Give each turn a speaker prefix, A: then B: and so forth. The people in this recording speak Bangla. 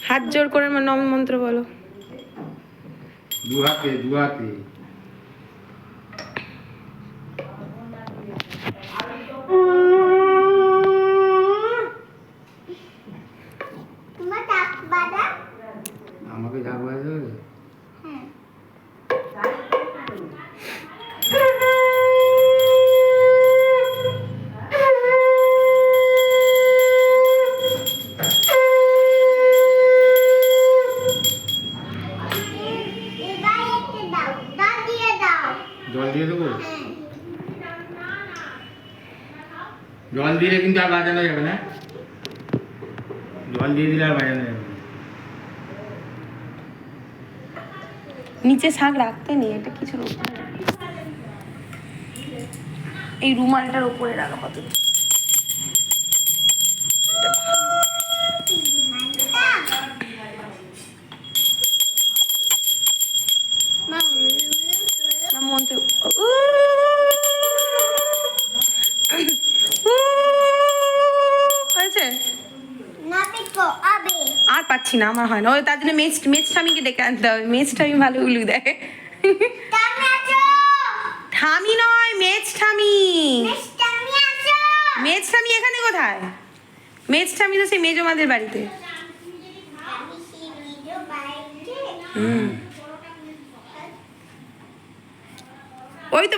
A: হাত জোর করে নম মন্ত্র বলো।
B: দু হাতে দু হাতে। আমাকে ঝাঁক বাজাতে হবে? জল দিয়ে দেবো? জল দিলে কিন্তু আর বাজানো যাবে না। জল দিয়ে দিলে আর বাজানো যাবে না।
A: নিচে শাক রাখতে নেই, এটা কিছুর উপরে এই রুমালটার উপরে রাখা কত। আর পাচ্ছি না, আমার হয় না। ওই তার জন্য মেজ ঠামিকে ডেকে আনতে হবে। মেজ ঠামি ভালো উলু দেয়। ঠামি নয়, মেজ ঠামি। মেজ ঠামি এখানে কোথায়? মেজ ঠামি তো সেই মেজমাদের বাড়িতে। ওই তো